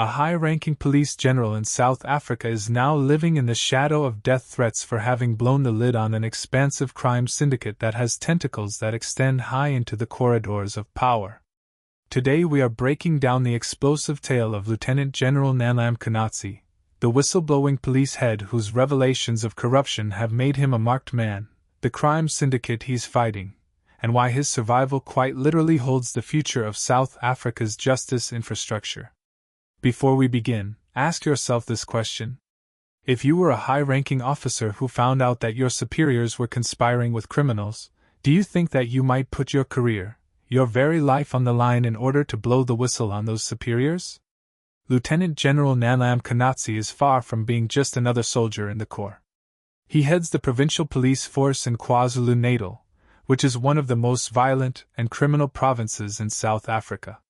a high-ranking police general in South Africa is now living in the shadow of death threats for having blown the lid on an expansive crime syndicate that has tentacles that extend high into the corridors of power. Today we are breaking down the explosive tale of Lieutenant General Mkhwanazi, the whistleblowing police head whose revelations of corruption have made him a marked man, the crime syndicate he's fighting, and why his survival quite literally holds the future of South Africa's justice infrastructure. Before we begin, ask yourself this question. If you were a high-ranking officer who found out that your superiors were conspiring with criminals, do you think that you might put your career, your very life on the line in order to blow the whistle on those superiors? Lieutenant General Mkhwanazi is far from being just another soldier in the Corps. He heads the provincial police force in KwaZulu-Natal, which is one of the most violent and criminal provinces in South Africa.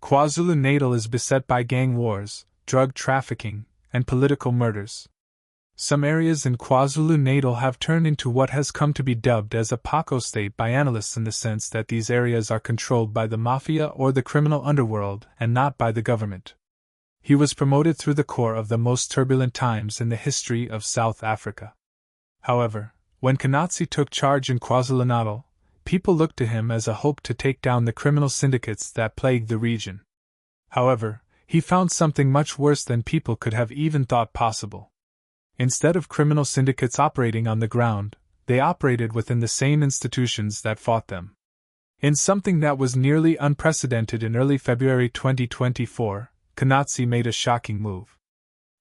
KwaZulu-Natal is beset by gang wars, drug trafficking, and political murders. Some areas in KwaZulu-Natal have turned into what has come to be dubbed as a Paco state by analysts in the sense that these areas are controlled by the mafia or the criminal underworld and not by the government. He was promoted through the core of the most turbulent times in the history of South Africa. However, when Mkhwanazi took charge in KwaZulu-Natal, people looked to him as a hope to take down the criminal syndicates that plagued the region. However, he found something much worse than people could have even thought possible. Instead of criminal syndicates operating on the ground, they operated within the same institutions that fought them. In something that was nearly unprecedented in early February 2024, Mkhwanazi made a shocking move.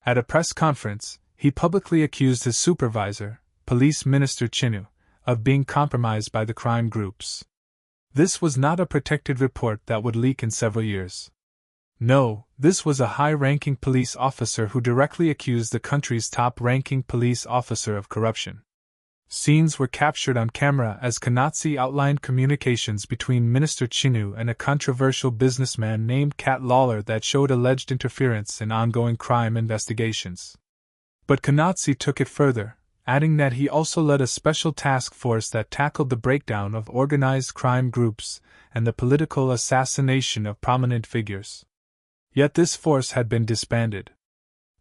At a press conference, he publicly accused his supervisor, Police Minister Chinu, of being compromised by the crime groups. This was not a protected report that would leak in several years. No, this was a high-ranking police officer who directly accused the country's top-ranking police officer of corruption. Scenes were captured on camera as Mkhwanazi outlined communications between Minister Chinu and a controversial businessman named Cat Lawler that showed alleged interference in ongoing crime investigations. But Mkhwanazi took it further, adding that he also led a special task force that tackled the breakdown of organized crime groups and the political assassination of prominent figures. Yet this force had been disbanded.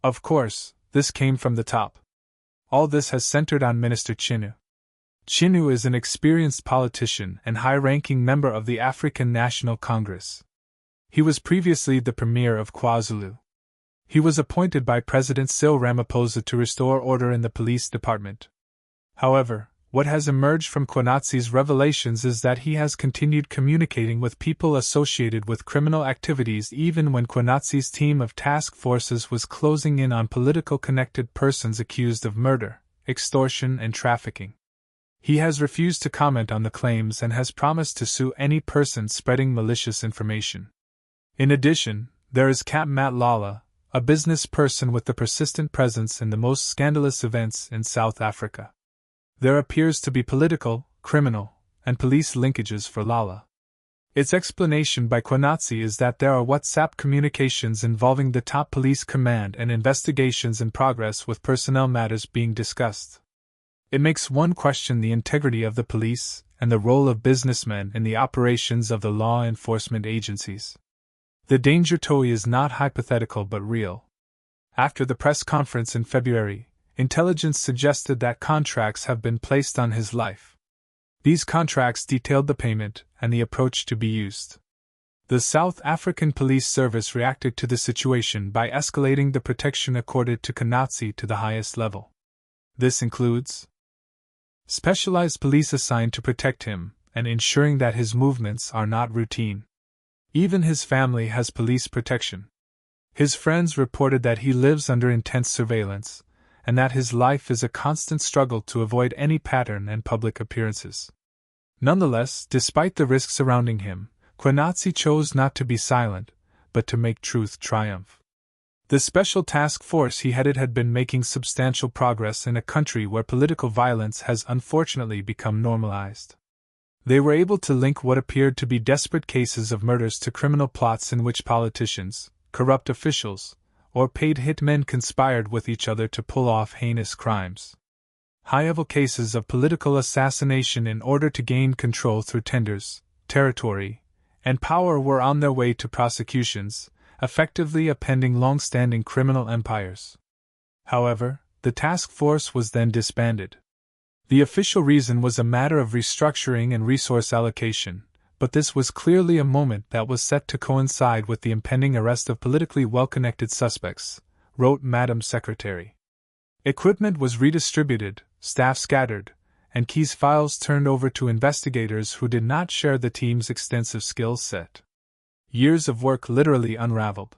Of course, this came from the top. All this has centered on Minister Chinu. Chinu is an experienced politician and high-ranking member of the African National Congress. He was previously the Premier of KwaZulu. He was appointed by President Cyril Ramaphosa to restore order in the police department. However, what has emerged from Mkhwanazi's revelations is that he has continued communicating with people associated with criminal activities even when Mkhwanazi's team of task forces was closing in on political connected persons accused of murder, extortion, and trafficking. He has refused to comment on the claims and has promised to sue any person spreading malicious information. In addition, there is Cat Lawler, a business person with a persistent presence in the most scandalous events in South Africa. There appears to be political, criminal, and police linkages for Lala. Its explanation by Mkhwanazi is that there are WhatsApp communications involving the top police command and investigations in progress with personnel matters being discussed. It makes one question the integrity of the police and the role of businessmen in the operations of the law enforcement agencies. The danger toy is not hypothetical but real. After the press conference in February, intelligence suggested that contracts have been placed on his life. These contracts detailed the payment and the approach to be used. The South African Police Service reacted to the situation by escalating the protection accorded to Mkhwanazi to the highest level. This includes specialized police assigned to protect him and ensuring that his movements are not routine. Even his family has police protection. His friends reported that he lives under intense surveillance, and that his life is a constant struggle to avoid any pattern and public appearances. Nonetheless, despite the risks surrounding him, Mkhwanazi chose not to be silent, but to make truth triumph. The special task force he headed had been making substantial progress in a country where political violence has unfortunately become normalized. They were able to link what appeared to be desperate cases of murders to criminal plots in which politicians, corrupt officials, or paid hitmen conspired with each other to pull off heinous crimes. High-level cases of political assassination in order to gain control through tenders, territory, and power were on their way to prosecutions, effectively appending long-standing criminal empires. However, the task force was then disbanded. The official reason was a matter of restructuring and resource allocation, but this was clearly a moment that was set to coincide with the impending arrest of politically well-connected suspects, wrote Madam Secretary. Equipment was redistributed, staff scattered, and case files turned over to investigators who did not share the team's extensive skill set. Years of work literally unraveled.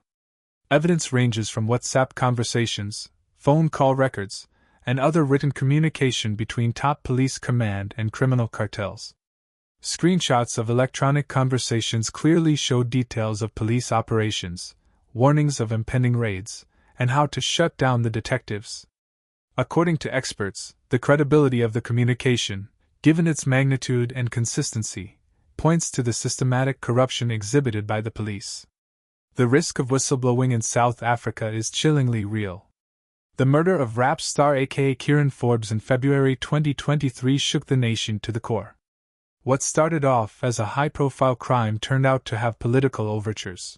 Evidence ranges from WhatsApp conversations, phone call records, and other written communication between top police command and criminal cartels. Screenshots of electronic conversations clearly showed details of police operations, warnings of impending raids, and how to shut down the detectives. According to experts, the credibility of the communication, given its magnitude and consistency, points to the systematic corruption exhibited by the police. The risk of whistleblowing in South Africa is chillingly real. The murder of rap star aka Kieran Forbes in February 2023 shook the nation to the core. What started off as a high-profile crime turned out to have political overtures.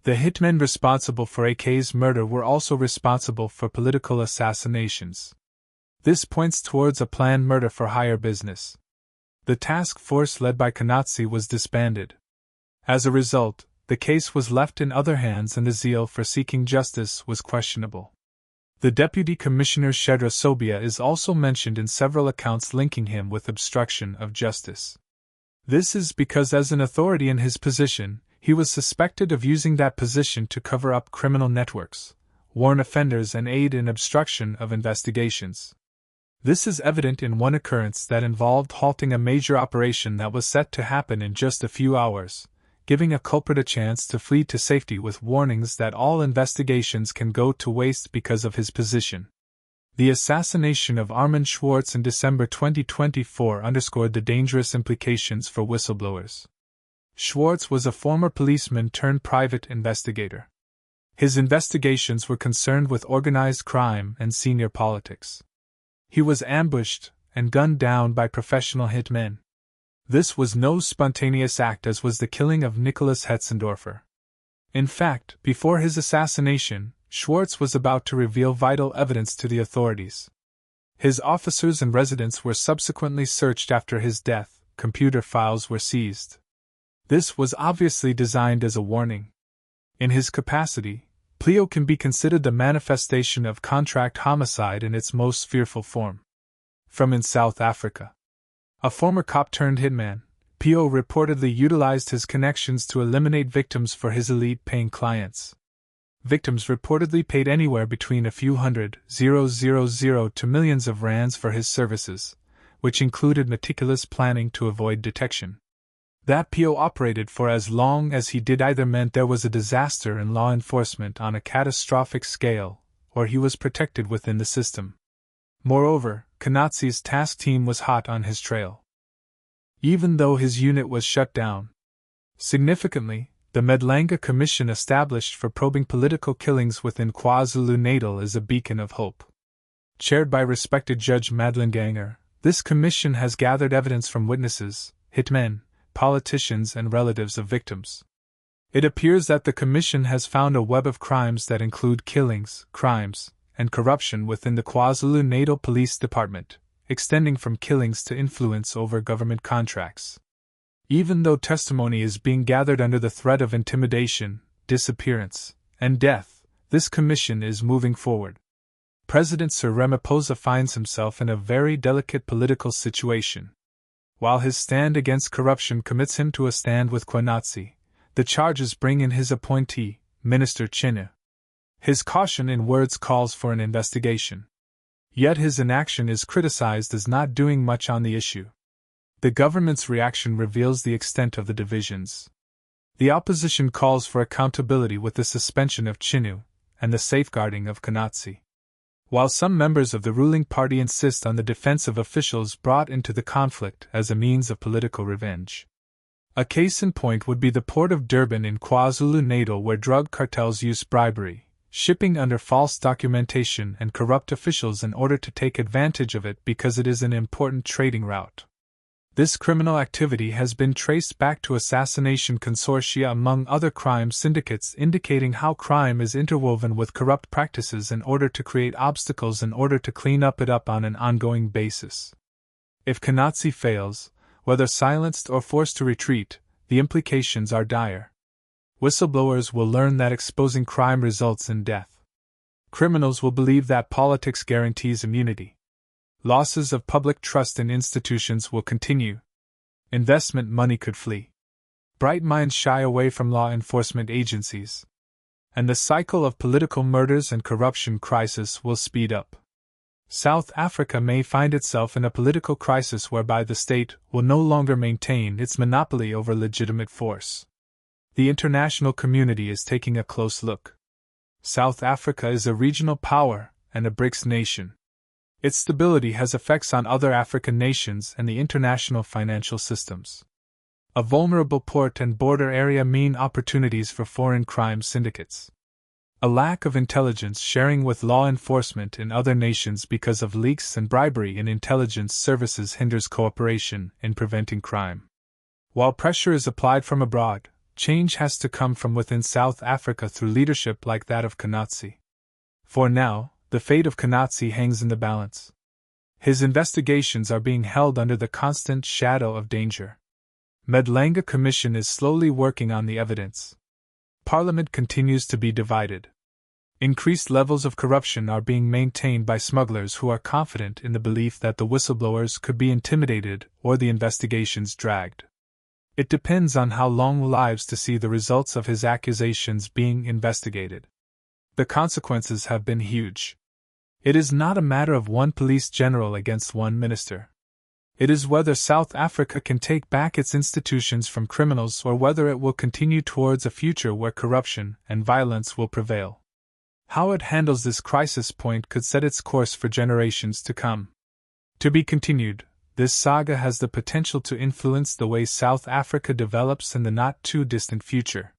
The hitmen responsible for AK's murder were also responsible for political assassinations. This points towards a planned murder for hire business. The task force led by Mkhwanazi was disbanded. As a result, the case was left in other hands and the zeal for seeking justice was questionable. The Deputy Commissioner Shedra Sobia is also mentioned in several accounts linking him with obstruction of justice. This is because as an authority in his position, he was suspected of using that position to cover up criminal networks, warn offenders and aid in obstruction of investigations. This is evident in one occurrence that involved halting a major operation that was set to happen in just a few hours, giving a culprit a chance to flee to safety with warnings that all investigations can go to waste because of his position. The assassination of Armin Schwartz in December 2024 underscored the dangerous implications for whistleblowers. Schwartz was a former policeman turned private investigator. His investigations were concerned with organized crime and senior politics. He was ambushed and gunned down by professional hitmen. This was no spontaneous act as was the killing of Nicholas Hetzendorfer. In fact, before his assassination, Schwartz was about to reveal vital evidence to the authorities. His officers and residence were subsequently searched after his death, computer files were seized. This was obviously designed as a warning. In his capacity, Pleo can be considered the manifestation of contract homicide in its most fearful form. From in South Africa. A former cop turned hitman, Pleo reportedly utilized his connections to eliminate victims for his elite paying clients. Victims reportedly paid anywhere between a few hundred thousand to millions of rands for his services, which included meticulous planning to avoid detection. That Pleo operated for as long as he did either meant there was a disaster in law enforcement on a catastrophic scale, or he was protected within the system. Moreover, Mkhwanazi's task team was hot on his trail. Even though his unit was shut down. Significantly, the Medlanga Commission established for probing political killings within KwaZulu-Natal is a beacon of hope. Chaired by respected Judge Madeleine Ganger, this commission has gathered evidence from witnesses, hitmen, politicians and relatives of victims. It appears that the Commission has found a web of crimes that include killings, crimes, and corruption within the KwaZulu-Natal Police Department, extending from killings to influence over government contracts. Even though testimony is being gathered under the threat of intimidation, disappearance, and death, this commission is moving forward. President Cyril Ramaphosa finds himself in a very delicate political situation. While his stand against corruption commits him to a stand with Mkhwanazi, the charges bring in his appointee, Minister Chinua. His caution in words calls for an investigation. Yet his inaction is criticized as not doing much on the issue. The government's reaction reveals the extent of the divisions. The opposition calls for accountability with the suspension of Chinua and the safeguarding of Mkhwanazi. While some members of the ruling party insist on the defense of officials brought into the conflict as a means of political revenge. A case in point would be the port of Durban in KwaZulu-Natal, where drug cartels use bribery, shipping under false documentation and corrupt officials in order to take advantage of it because it is an important trading route. This criminal activity has been traced back to assassination consortia among other crime syndicates, indicating how crime is interwoven with corrupt practices in order to create obstacles in order to clean it up on an ongoing basis. If Mkhwanazi fails, whether silenced or forced to retreat, the implications are dire. Whistleblowers will learn that exposing crime results in death. Criminals will believe that politics guarantees immunity. Losses of public trust in institutions will continue. Investment money could flee. Bright minds shy away from law enforcement agencies. And the cycle of political murders and corruption crisis will speed up. South Africa may find itself in a political crisis whereby the state will no longer maintain its monopoly over legitimate force. The international community is taking a close look. South Africa is a regional power and a BRICS nation. Its stability has effects on other African nations and the international financial systems. A vulnerable port and border area mean opportunities for foreign crime syndicates. A lack of intelligence sharing with law enforcement in other nations because of leaks and bribery in intelligence services hinders cooperation in preventing crime. While pressure is applied from abroad, change has to come from within South Africa through leadership like that of Mkhwanazi. For now, the fate of Mkhwanazi hangs in the balance. His investigations are being held under the constant shadow of danger. Madlanga Commission is slowly working on the evidence. Parliament continues to be divided. Increased levels of corruption are being maintained by smugglers who are confident in the belief that the whistleblowers could be intimidated or the investigations dragged. It depends on how long lives to see the results of his accusations being investigated. The consequences have been huge. It is not a matter of one police general against one minister. It is whether South Africa can take back its institutions from criminals or whether it will continue towards a future where corruption and violence will prevail. How it handles this crisis point could set its course for generations to come. To be continued, this saga has the potential to influence the way South Africa develops in the not-too-distant future.